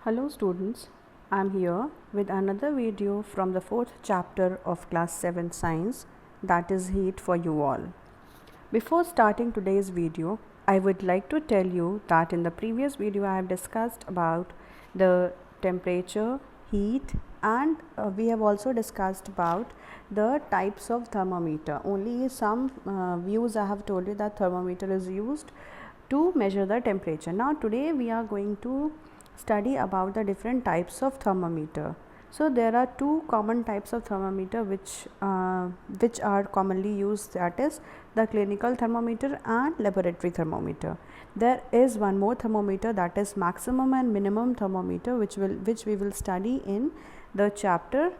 Hello students, I am here with another video from the 4th chapter of class 7 science, that is heat for you all. Before starting today's video, I would like to tell you that in the previous video I have discussed about the temperature, heat, and we have also discussed about the types of thermometer. Only some views I have told you that thermometer is used to measure the temperature. Now today we are going to study about the different types of thermometer. So there are two common types of thermometer which are commonly used, that is the clinical thermometer and laboratory thermometer. There is one more thermometer, that is maximum and minimum thermometer, which we will study in the chapter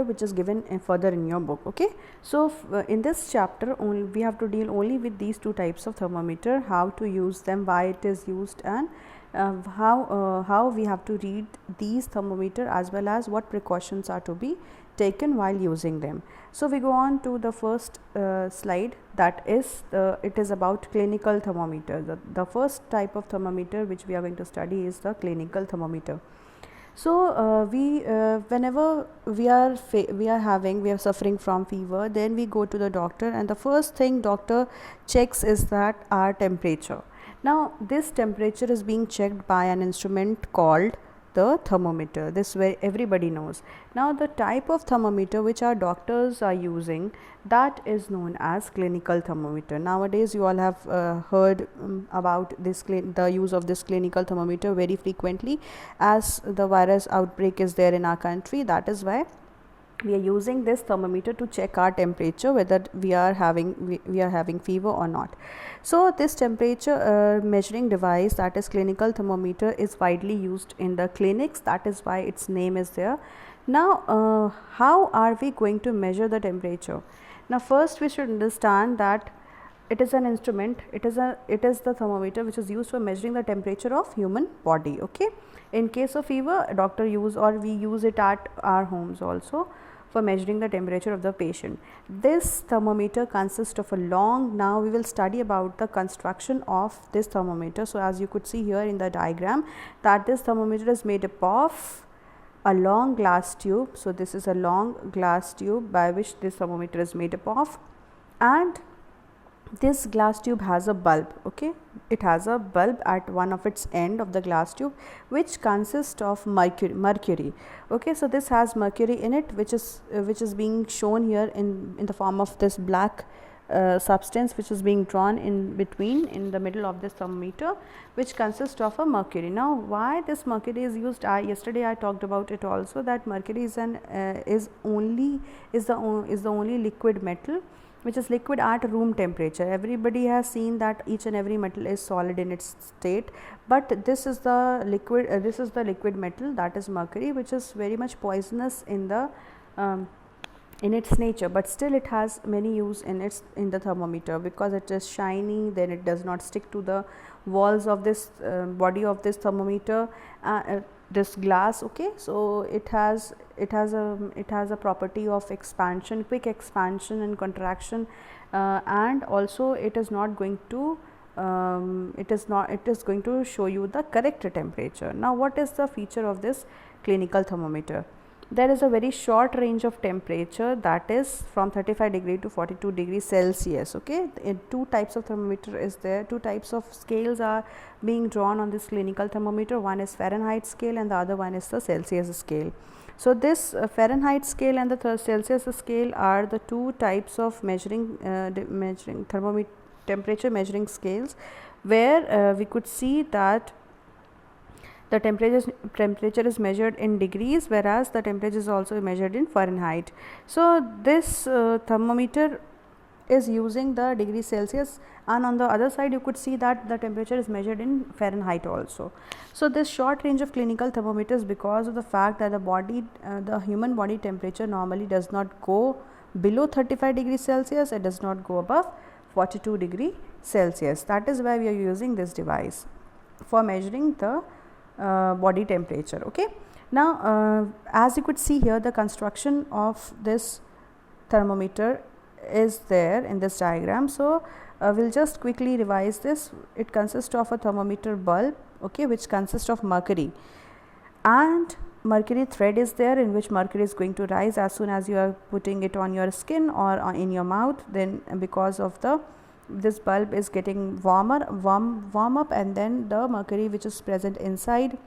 which is given further in your book. Okay, so in this chapter we have to deal only with these two types of thermometer, how to use them, why it is used, and how we have to read these thermometer, as well as what precautions are to be taken while using them. So we go on to the first slide, that is it is about clinical thermometer. The first type of thermometer which we are going to study is the clinical thermometer. So whenever we are suffering from fever, then we go to the doctor, and the first thing doctor checks is that our temperature. Now this temperature is being checked by an instrument called the thermometer. This way everybody knows. Now the type of thermometer which our doctors are using, that is known as clinical thermometer. Nowadays you all have heard about the use of this clinical thermometer very frequently, as the virus outbreak is there in our country. That is why we are using this thermometer to check our temperature, whether we are having fever or not. So this temperature measuring device, that is clinical thermometer, is widely used in the clinics. That is why its name is there. Now how are we going to measure the temperature? Now first we should understand that it is an instrument, it is the thermometer which is used for measuring the temperature of human body. Okay, in case of fever, a doctor use, or we use it at our homes also for measuring the temperature of the patient. This thermometer consists of a long, now we will study about the construction of this thermometer. So as you could see here in the diagram, that this thermometer is made up of a long glass tube. So this is a long glass tube by which this thermometer is made up of, and this glass tube has a bulb. Okay, it has a bulb at one of its end of the glass tube, which consists of mercury. Okay, so this has mercury in it, which is being shown here in the form of this black substance, which is being drawn in the middle of this thermometer, which consists of a mercury. Now why this mercury is used, yesterday I talked about it also, that mercury is the only liquid metal which is liquid at room temperature. Everybody has seen that each and every metal is solid in its state, but this is the liquid metal, that is mercury, which is very much poisonous in its nature, but still it has many use in the thermometer, because it is shiny, then it does not stick to the walls of this body of this thermometer, this glass. Okay, so it has a property of expansion, quick expansion and contraction, and also it is going to show you the correct temperature. Now what is the feature of this clinical thermometer? There is a very short range of temperature, that is from 35 degree to 42 degrees Celsius. Okay, two types of thermometer is there, two types of scales are being drawn on this clinical thermometer. One is Fahrenheit scale and the other one is the Celsius scale. So this Fahrenheit scale and the Celsius scale are the two types of measuring thermometer temperature measuring scales, where we could see that the temperature is measured in degrees, whereas the temperature is also measured in Fahrenheit. So this thermometer is using the degree Celsius, and on the other side you could see that the temperature is measured in Fahrenheit also. So this short range of clinical thermometers, because of the fact that the human body temperature normally does not go below 35 degrees Celsius, it does not go above 42 degrees Celsius. That is why we are using this device for measuring the body temperature. Okay, now as you could see here, the construction of this thermometer is there in this diagram. So we'll just quickly revise this. It consists of a thermometer bulb, okay, which consists of mercury, and mercury thread is there, in which mercury is going to rise as soon as you are putting it on your skin or in your mouth. Then because of this bulb is getting warm up, and then the mercury which is present inside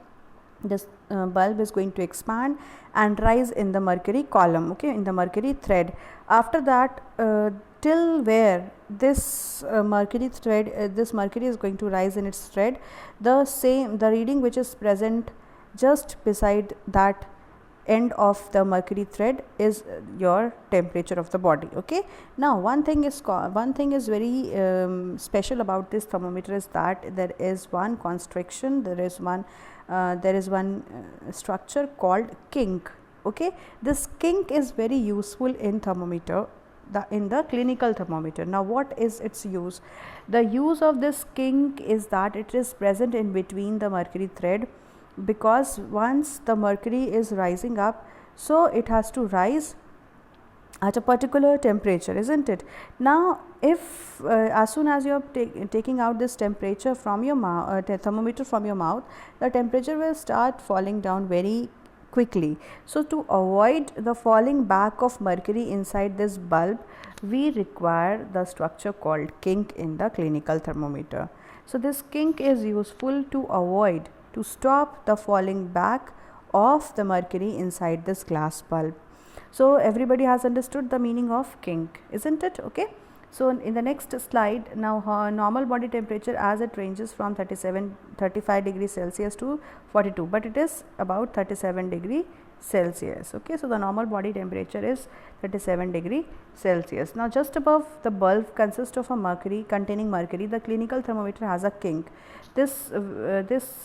this bulb is going to expand and rise in the mercury column, okay, in the mercury thread. After that, till where this mercury thread, this mercury is going to rise in its thread, the reading which is present just beside that end of the mercury thread is your temperature of the body, okay. Now one thing is very special about this thermometer is that there is one constriction, there is one structure called kink, okay. This kink is very useful in thermometer, in the clinical thermometer. Now what is its use? The use of this kink is that it is present in between the mercury thread, because once the mercury is rising up, so it has to rise at a particular temperature, isn't it? Now if as soon as you are taking out this temperature from your mouth, thermometer from your mouth, the temperature will start falling down very quickly. So to avoid the falling back of mercury inside this bulb, we require the structure called kink in the clinical thermometer. So this kink is useful to stop the falling back of the mercury inside this glass bulb. So everybody has understood the meaning of kink, isn't it? Okay. So in the next slide, now normal body temperature, as it ranges from 35 degrees Celsius to 42, but it is about 37 degree Celsius, okay. So the normal body temperature is 37 degree Celsius. Now just above the bulb consists of a mercury, containing mercury. The clinical thermometer has a kink. This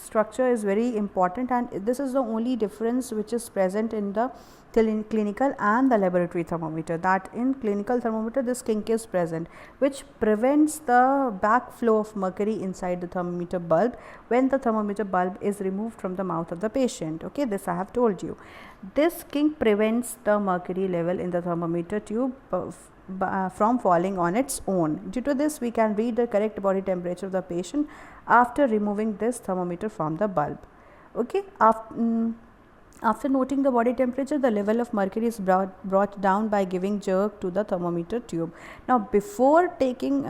structure is very important, and this is the only difference which is present in the clinical and the laboratory thermometer, that in clinical thermometer this kink is present, which prevents the backflow of mercury inside the thermometer bulb when the thermometer bulb is removed from the mouth of the patient, okay. This I have told you. This kink prevents the mercury level in the thermometer tube from falling on its own. Due to this, we can read the correct body temperature of the patient after removing this thermometer from the bulb, okay. After noting the body temperature, the level of mercury is brought down by giving jerk to the thermometer tube. Now before taking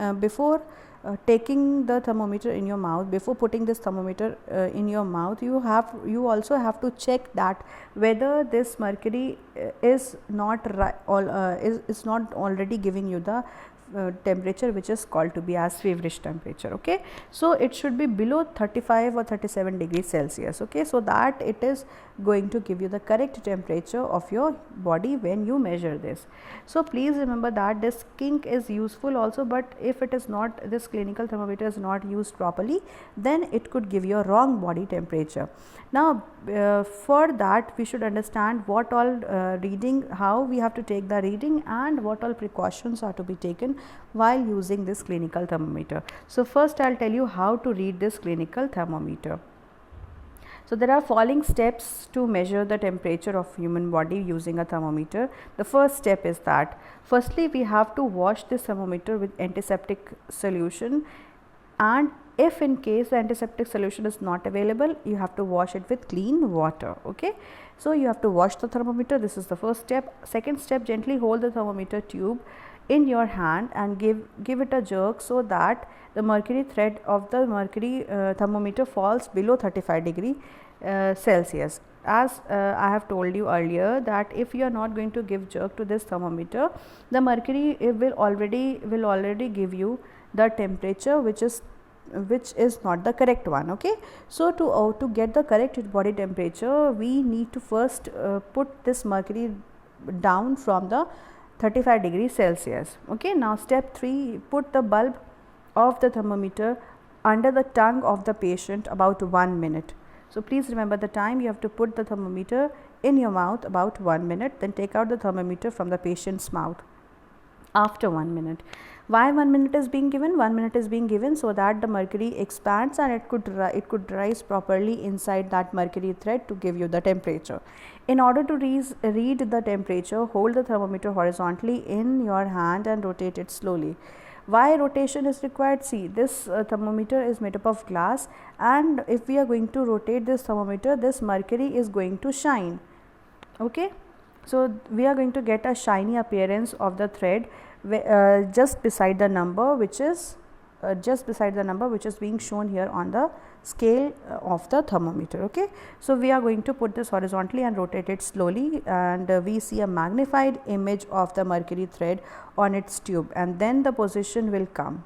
the thermometer in your mouth, before putting this thermometer in your mouth, you also have to check that whether this mercury is not already giving you the temperature which is called to be as feverish temperature, okay. So it should be below 35 or 37 degrees Celsius, okay, so that it is going to give you the correct temperature of your body when you measure this. So please remember that this kink is useful also, but if it is not, this clinical thermometer is not used properly, then it could give you a wrong body temperature. Now for that we should understand what all how we have to take the reading and what all precautions are to be taken while using this clinical thermometer. So first I'll tell you how to read this clinical thermometer. So there are following steps to measure the temperature of human body using a thermometer. The first step is that firstly we have to wash this thermometer with antiseptic solution, and if in case the antiseptic solution is not available, you have to wash it with clean water, okay. So you have to wash the thermometer. This is the first step. Second step, gently hold the thermometer tube in your hand and give it a jerk so that the mercury thread of the mercury thermometer falls below 35 degree Celsius. As I have told you earlier that if you are not going to give jerk to this thermometer, the mercury will already give you the temperature which is not the correct one, okay. So to get the correct body temperature, we need to first put this mercury down from the 35 degrees Celsius, okay. Now step 3, put the bulb of the thermometer under the tongue of the patient about 1 minute. So please remember the time. You have to put the thermometer in your mouth about 1 minute, then take out the thermometer from the patient's mouth after 1 minute. Why 1 minute is being given? 1 minute is being given so that the mercury expands and it could rise properly inside that mercury thread to give you the temperature. In order to read the temperature, hold the thermometer horizontally in your hand and rotate it slowly. Why rotation is required? See, this thermometer is made up of glass, and if we are going to rotate this thermometer, this mercury is going to shine. Okay, so we are going to get a shiny appearance of the thread just beside the number, which is being shown here on the scale of the thermometer. Okay, so we are going to put this horizontally and rotate it slowly, and we see a magnified image of the mercury thread on its tube, and then the position will come.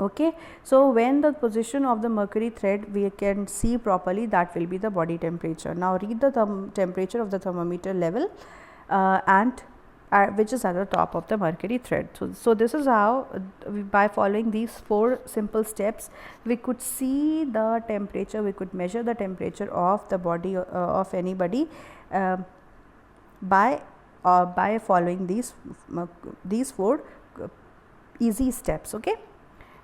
Okay, so when the position of the mercury thread we can see properly, that will be the body temperature. Now read the temperature of the thermometer level and which is at the top of the mercury thread. So this is how by following these 4 simple steps we could see the temperature, we could measure the temperature of the body of anybody by following these 4 easy steps. Okay.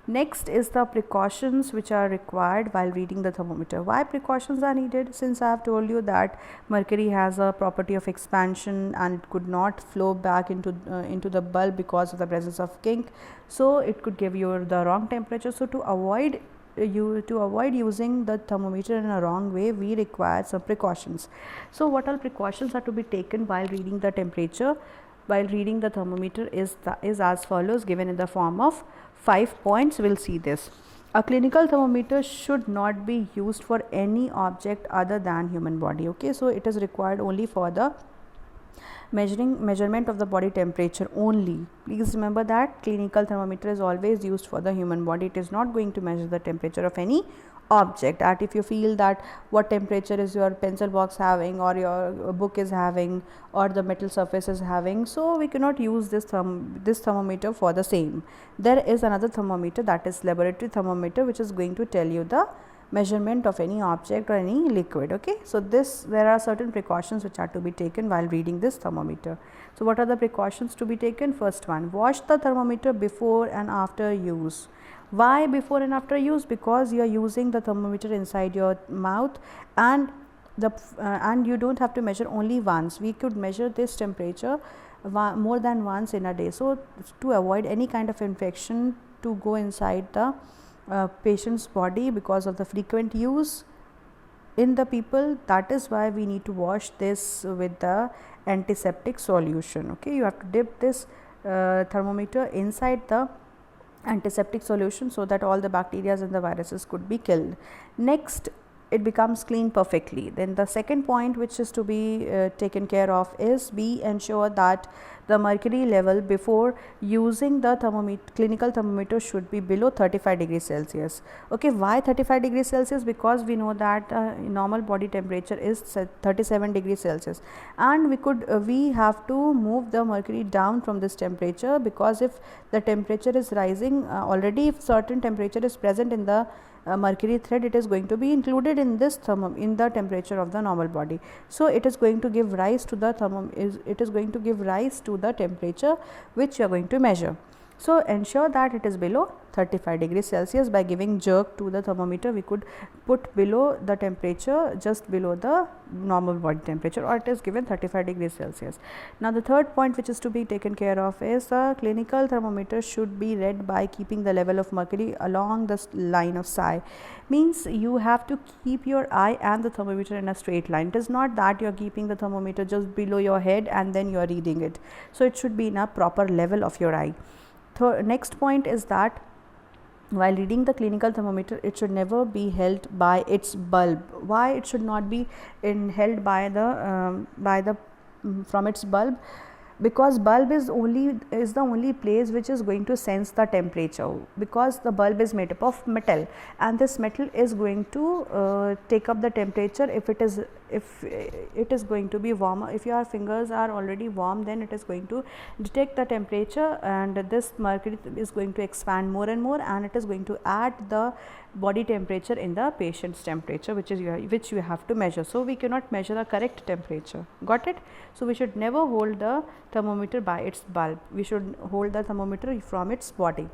Next is the precautions which are required while reading the thermometer. Why precautions are needed? Since I have told you that mercury has a property of expansion and it could not flow back into the bulb because of the presence of kink, so it could give you the wrong temperature. So to avoid using the thermometer in a wrong way, we require some precautions. So what all precautions are to be taken while reading the temperature, while reading the thermometer is as follows, given in the form of 5 points. We'll see this. A clinical thermometer should not be used for any object other than human body. Okay, so it is required only for the measurement of the body temperature only. Please remember that clinical thermometer is always used for the human body. It is not going to measure the temperature of any object. That if you feel that what temperature is your pencil box having, or your book is having, or the metal surface is having, so we cannot use this thermometer for the same. There is another thermometer, that is laboratory thermometer, which is going to tell you the measurement of any object or any liquid. Okay, so there are certain precautions which are to be taken while reading this thermometer. So what are the precautions to be taken? First one, wash the thermometer before and after use. Why before and after use? Because you are using the thermometer inside your mouth, and you don't have to measure only once. We could measure this temperature more than once in a day. So to avoid any kind of infection to go inside the patient's body because of the frequent use in the people, that is why we need to wash this with the antiseptic solution. Okay, you have to dip this thermometer inside the antiseptic solution so that all the bacteria and the viruses could be killed. Next, it becomes clean perfectly. Then the second point which is to be taken care of is be ensure that the mercury level before using the clinical thermometer should be below 35 degrees Celsius. Okay, why 35 degrees Celsius? Because we know that normal body temperature is 37 degrees Celsius, and we have to move the mercury down from this temperature, because if the temperature is rising already, if certain temperature is present in the mercury thread, it is going to be included in this in the temperature of the normal body. So it is going to give rise to the temperature which you are going to measure. So ensure that it is below 35 degrees Celsius. By giving jerk to the thermometer, we could put below the temperature, just below the normal body temperature, or it is given 35 degrees Celsius. Now the third point which is to be taken care of is the clinical thermometer should be read by keeping the level of mercury along the line of psi. Means you have to keep your eye and the thermometer in a straight line. It is not that you are keeping the thermometer just below your head and then you are reading it. So it should be in a proper level of your eye. Next point is that while reading the clinical thermometer, it should never be held by its bulb. Why it should not be held by from its bulb? Because bulb is the only place which is going to sense the temperature, because the bulb is made up of metal, and this metal is going to take up the temperature if it is going to be warmer. If your fingers are already warm, then it is going to detect the temperature, and this mercury is going to expand more and more, and it is going to add the body temperature in the patient's temperature, which you have to measure. So we cannot measure the correct temperature. Got it? So we should never hold the thermometer by its bulb. We should hold the thermometer from its body,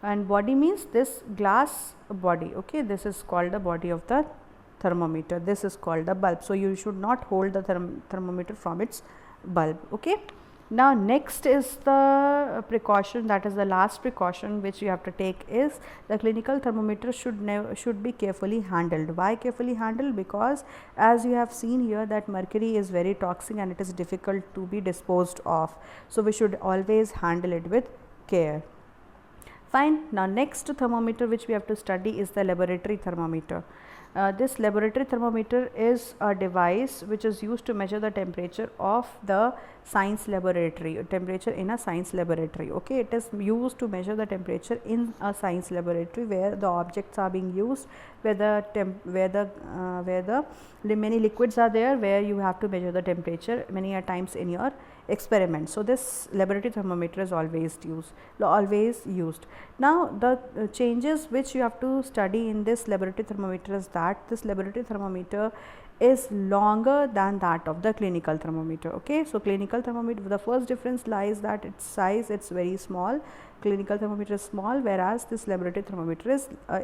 and body means this glass body. Okay, this is called the body of the thermometer. This is called the bulb. So you should not hold the thermometer from its bulb. Okay, Now next is the precaution, that is the last precaution which you have to take, is the clinical thermometer should be carefully handled. Why carefully handled? Because as you have seen here that mercury is very toxic and it is difficult to be disposed of. So we should always handle it with care. Fine. Now next thermometer which we have to study is the laboratory thermometer. This laboratory thermometer is a device which is used to measure the temperature of the science laboratory, temperature in a science laboratory. Okay, it is used to measure the temperature in a science laboratory where the objects are being used, where the many liquids are there, where you have to measure the temperature many a times in your experiment. So this laboratory thermometer is always used. Now the changes which you have to study in this laboratory thermometer is that this laboratory thermometer is longer than that of the clinical thermometer. Okay, so clinical thermometer, the first difference lies that its size, it's very small. Clinical thermometer is small, whereas this laboratory thermometer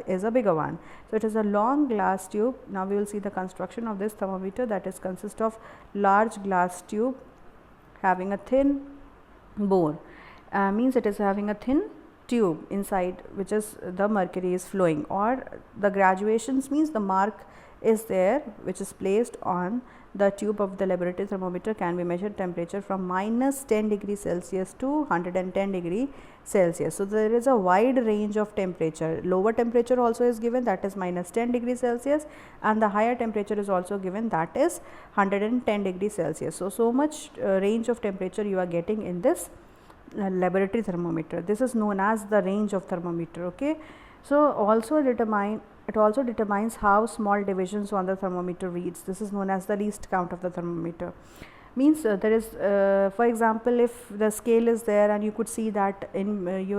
is a bigger one. So it is a long glass tube. Now we will see the construction of this thermometer, that is consist of large glass tube having a thin bore, means it is having a thin tube inside which is the mercury is flowing, or the graduations means the mark is there which is placed on the tube of the laboratory thermometer can be measured temperature from -10 degree Celsius to 110 degree Celsius. So there is a wide range of temperature. Lower temperature also is given, that is -10 degree Celsius, and the higher temperature is also given, that is 110 degree Celsius. So much range of temperature you are getting in this laboratory thermometer. This is known as the range of thermometer. Okay, so it also determines how small divisions on the thermometer reads. This is known as the least count of the thermometer. Means there is, for example, if the scale is there and you could see that in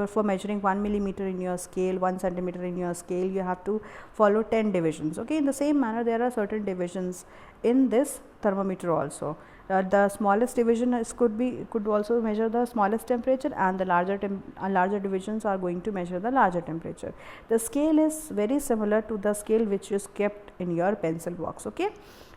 for measuring 1 millimeter in your scale, 1 centimeter in your scale, you have to follow 10 divisions. Okay, in the same manner there are certain divisions in this thermometer also. The smallest division could also measure the smallest temperature, and the larger divisions are going to measure the larger temperature. The scale is very similar to the scale which is kept in your pencil box. Okay,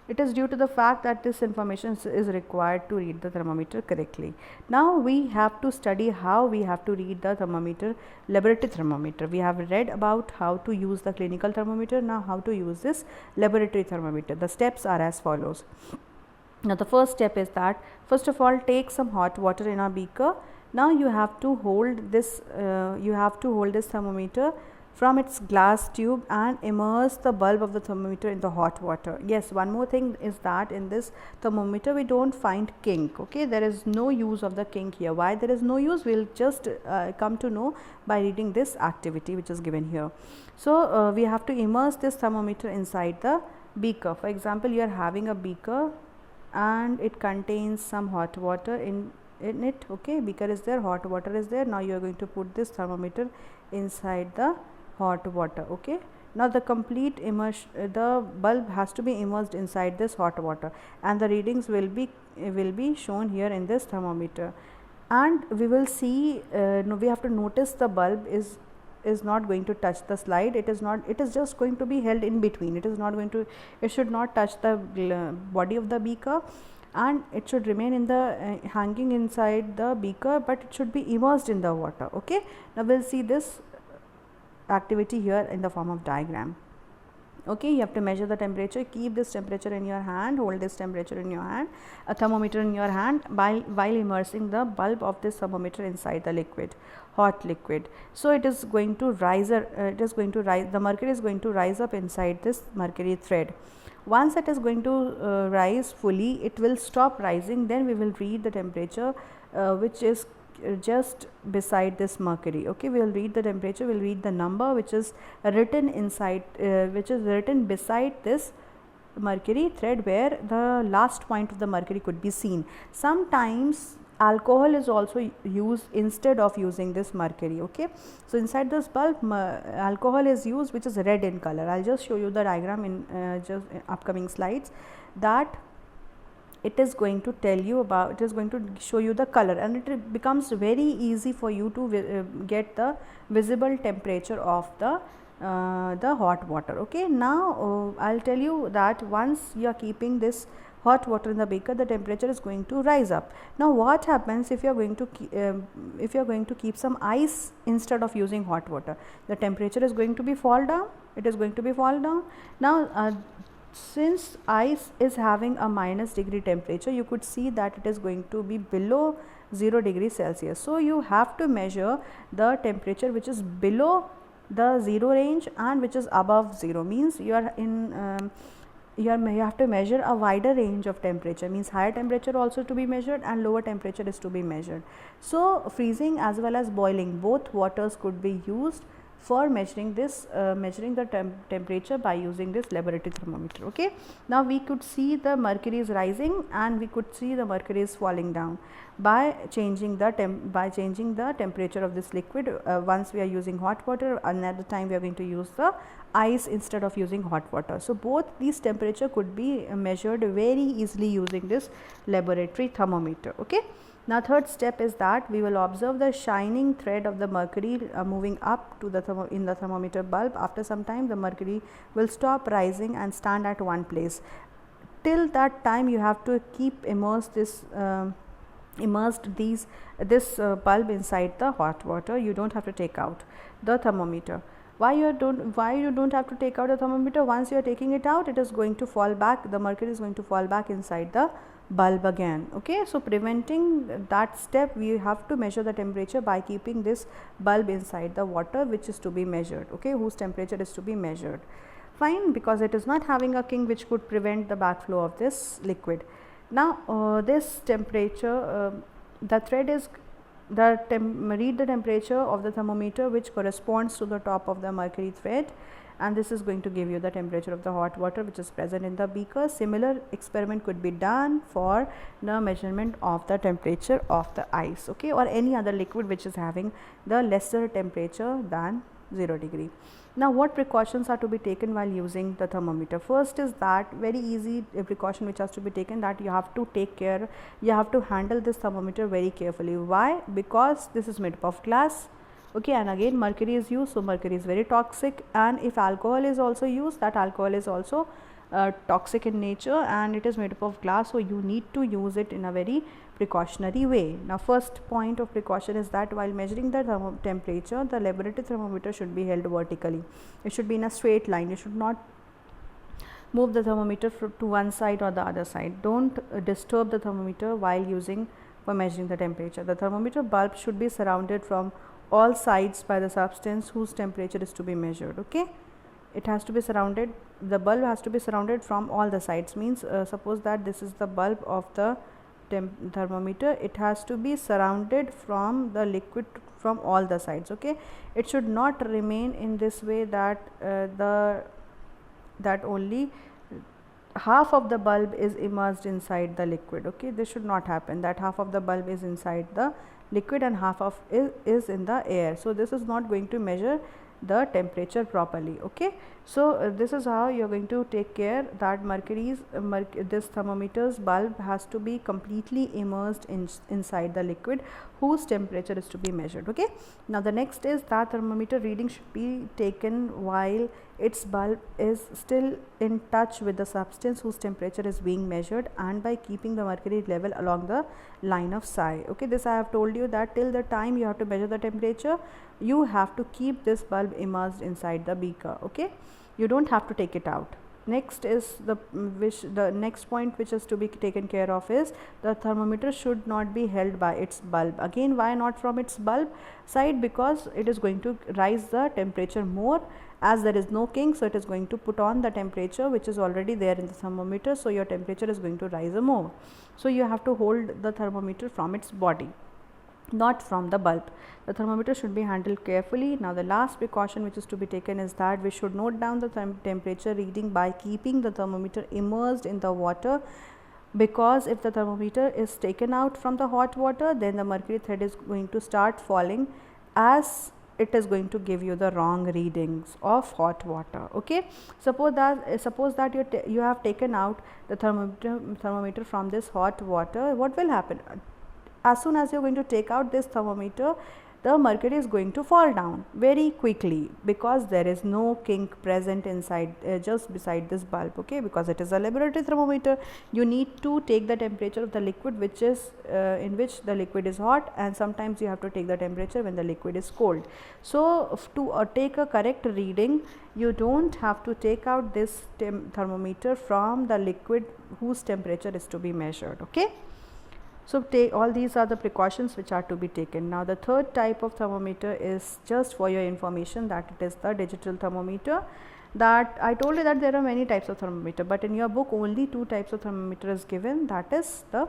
it is due to the fact that this information is required to read the thermometer correctly. Now we have to study how we have to read the thermometer, laboratory thermometer. We have read about how to use the clinical thermometer. Now how to use this laboratory thermometer. The steps are as follows. Now the first step is that first of all take some hot water in a beaker. Now you have to hold this thermometer from its glass tube and immerse the bulb of the thermometer in the hot water. Yes, one more thing is that in this thermometer we don't find kink. Okay, there is no use of the kink here. Why there is no use, we'll just come to know by reading this activity which is given here. So we have to immerse this thermometer inside the beaker. For example, you are having a beaker and it contains some hot water in it. Okay, beaker is there, hot water is there. Now you are going to put this thermometer inside the hot water. Okay, now the complete the bulb has to be immersed inside this hot water, and the readings will be shown here in this thermometer. And we will see, we have to notice the bulb is not going to touch the slide. It is just going to be held in between. It should not touch the body of the beaker, and it should remain in the hanging inside the beaker, but it should be immersed in the water. Okay, now we'll see this activity here in the form of diagram. Okay, you have to measure the temperature. Keep this temperature in your hand, hold this temperature in your hand, a thermometer in your hand, while immersing the bulb of this thermometer inside the hot liquid. So it is going to rise, the mercury is going to rise up inside this mercury thread. Once it is going to rise fully, it will stop rising. Then we will read the temperature which is just beside this mercury. Okay, we will read the temperature, we will read the number which is written beside this mercury thread, where the last point of the mercury could be seen. Sometimes alcohol is also used instead of using this mercury. Okay, so inside this bulb alcohol is used, which is red in color. I'll just show you the diagram in just upcoming slides. That it is going to tell you about, it is going to show you the color, and it becomes very easy for you to get the visible temperature of the hot water. Okay, now I'll tell you that once you are keeping this hot water in the beaker, the temperature is going to rise up. Now what happens if you are going to keep some ice instead of using hot water? The temperature is going to be fall down. It is going to be fall down. Now since ice is having a minus degree temperature, you could see that it is going to be below 0 degrees Celsius. So you have to measure the temperature which is below the 0 range and which is above 0, means you are in you have to measure a wider range of temperature, means higher temperature also to be measured and lower temperature is to be measured. So freezing as well as boiling, both waters could be used for measuring this measuring the temperature by using this laboratory thermometer. Okay, now we could see the mercury is rising and we could see the mercury is falling down by changing the temperature of this liquid. Once we are using hot water, another time we are going to use the ice instead of using hot water. So both these temperature could be measured very easily using this laboratory thermometer. Okay, now third step is that we will observe the shining thread of the mercury moving up to the in the thermometer bulb. After some time the mercury will stop rising and stand at one place. Till that time you have to keep immersed this bulb inside the hot water. You don't have to take out the thermometer. Why you don't have to take out the thermometer? Once you are taking it out, it is going to fall back, the mercury is going to fall back inside the bulb again. Okay, so preventing that step, we have to measure the temperature by keeping this bulb inside the water which is to be measured, okay, whose temperature is to be measured. Fine, because it is not having a king which could prevent the backflow of this liquid. Now this temperature, the thread is read the temperature of the thermometer which corresponds to the top of the mercury thread, and this is going to give you the temperature of the hot water which is present in the beaker. Similar experiment could be done for the measurement of the temperature of the ice, okay, or any other liquid which is having the lesser temperature than 0 degree. Now what precautions are to be taken while using the thermometer? First is that very easy precaution which has to be taken, that you have to take care, you have to handle this thermometer very carefully. Why? Because this is made up of glass, okay, and again mercury is used, so mercury is very toxic, and if alcohol is also used, that alcohol is also toxic in nature and it is made up of glass, so you need to use it in a very precautionary way. Now first point of precaution is that while measuring the temperature, the laboratory thermometer should be held vertically. It should be in a straight line. You should not move the thermometer to one side or the other side. Don't disturb the thermometer while using for measuring the temperature. The thermometer bulb should be surrounded from all sides by the substance whose temperature is to be measured, okay. It has to be surrounded, the bulb has to be surrounded from all the sides, means suppose that this is the bulb of the thermometer, it has to be surrounded from the liquid from all the sides, okay. It should not remain in this way that that only half of the bulb is immersed inside the liquid, okay. This should not happen, that half of the bulb is inside the liquid and half of is in the air. So this is not going to measure the temperature properly, okay. So this is how you are going to take care that this thermometer's bulb has to be completely immersed inside the liquid whose temperature is to be measured, okay. Now the next is that thermometer reading should be taken while its bulb is still in touch with the substance whose temperature is being measured, and by keeping the mercury level along the line of psi, okay. This I have told you that till the time you have to measure the temperature, you have to keep this bulb immersed inside the beaker, okay. You don't have to take it out. Next is the next point which is to be taken care of is the thermometer should not be held by its bulb. Again, why not from its bulb side? Because it is going to rise the temperature more, as there is no king, so it is going to put on the temperature which is already there in the thermometer, so your temperature is going to rise more. So you have to hold the thermometer from its body, not from the bulb. The thermometer should be handled carefully. Now the last precaution which is to be taken is that we should note down the temperature reading by keeping the thermometer immersed in the water, because if the thermometer is taken out from the hot water, then the mercury thread is going to start falling, as it is going to give you the wrong readings of hot water, okay. Suppose that you have taken out the thermometer from this hot water. What will happen? As soon as you are going to take out this thermometer, the mercury is going to fall down very quickly, because there is no kink present inside just beside this bulb. Okay, because it is a laboratory thermometer, you need to take the temperature of the liquid which is in which the liquid is hot, and sometimes you have to take the temperature when the liquid is cold. So to take a correct reading, you don't have to take out this thermometer from the liquid whose temperature is to be measured. Okay, so all these are the precautions which are to be taken. Now the third type of thermometer is just for your information, that it is the digital thermometer. That I told you that there are many types of thermometer, but in your book only 2 types of thermometer is given, that is the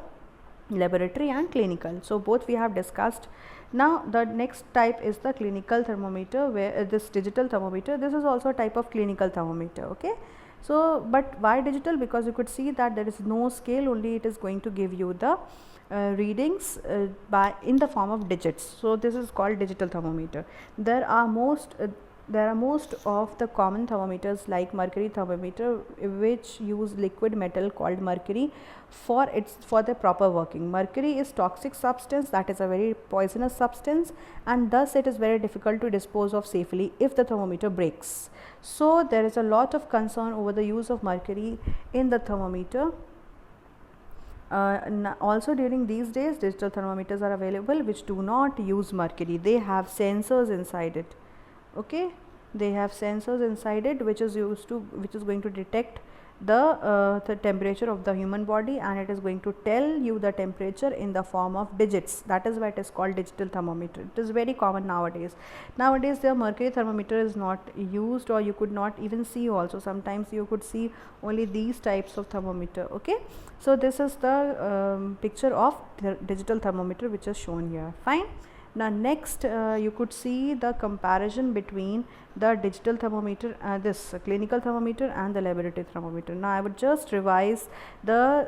laboratory and clinical. So both we have discussed. Now the next type is the clinical thermometer, where this digital thermometer, this is also a type of clinical thermometer. Okay, so but why digital? Because you could see that there is no scale, only it is going to give you the readings by in the form of digits. So this is called digital thermometer. There are most of the common thermometers like mercury thermometer, which use liquid metal called mercury for the proper working. Mercury is toxic substance, that is a very poisonous substance, and thus it is very difficult to dispose of safely if the thermometer breaks. So there is a lot of concern over the use of mercury in the thermometer. Also during these days, digital thermometers are available which do not use mercury. They have sensors inside it. Okay, they have sensors inside it which is going to detect the temperature of the human body, and it is going to tell you the temperature in the form of digits. That is why it is called digital thermometer. It is very common nowadays. Nowadays the mercury thermometer is not used, or you could not even see also. Sometimes you could see only these types of thermometer. Okay, so this is the picture of digital thermometer which is shown here. Fine. Now next you could see the comparison between the digital thermometer, this clinical thermometer, and the laboratory thermometer. Now I would just revise the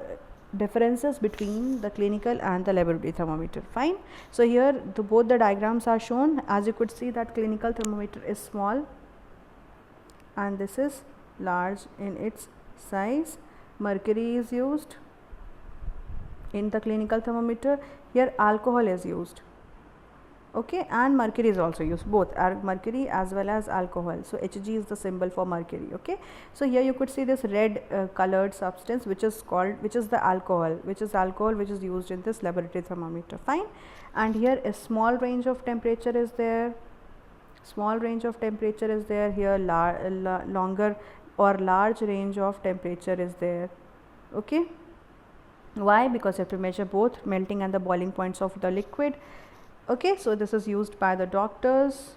differences between the clinical and the laboratory thermometer. Fine. So here both the diagrams are shown. As you could see that clinical thermometer is small and this is large in its size. Mercury is used in the clinical thermometer. Here alcohol is used. Okay, and mercury is also used, both are mercury as well as alcohol. So Hg is the symbol for mercury. Okay, so here you could see this red colored substance which is the alcohol, which is used in this laboratory thermometer. Fine. And here a small range of temperature is there. Here longer or large range of temperature is there. Okay, why? Because you have to measure both melting and the boiling points of the liquid. Okay, so this is used by the doctors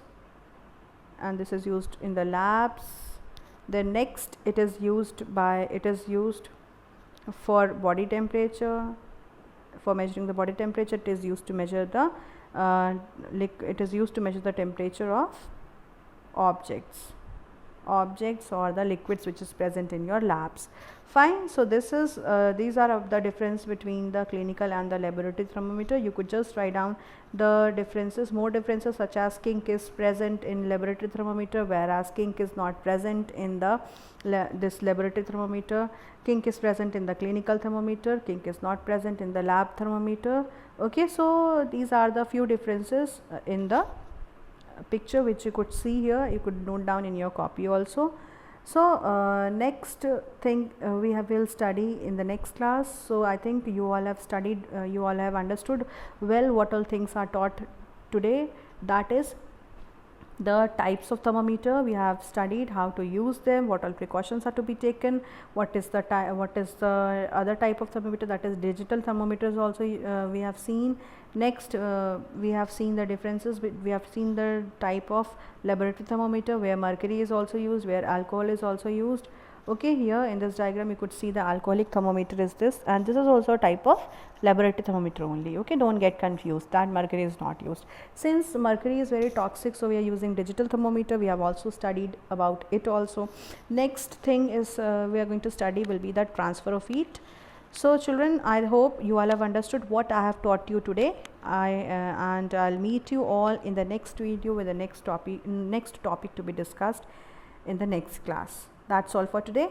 and this is used in the labs. Then next it is used for body temperature, for measuring the body temperature. It is used to measure the temperature of objects or the liquids which is present in your labs. Fine. So this is these are the difference between the clinical and the laboratory thermometer. You could just write down the differences, more differences, such as kink is present in laboratory thermometer, whereas kink is not present in the this laboratory thermometer. Kink is present in the clinical thermometer, kink is not present in the lab thermometer. Okay, so these are the few differences in the picture which you could see here. You could note down in your copy also. So next thing will study in the next class. So I think you all have studied, you all have understood well what all things are taught today. That is the types of thermometer. We have studied how to use them, what all precautions are to be taken, what is the other type of thermometer, that is digital thermometers also we have seen. Next we have seen the differences, we have seen the type of laboratory thermometer where mercury is also used, where alcohol is also used. Okay, here in this diagram you could see the alcoholic thermometer is this, and this is also a type of laboratory thermometer only. Okay, don't get confused that mercury is not used. Since mercury is very toxic, so we are using digital thermometer. We have also studied about it also. Next thing is we are going to study will be the transfer of heat. So children, I hope you all have understood what I have taught you today. And I'll meet you all in the next video with the next topic to be discussed in the next class. That's all for today.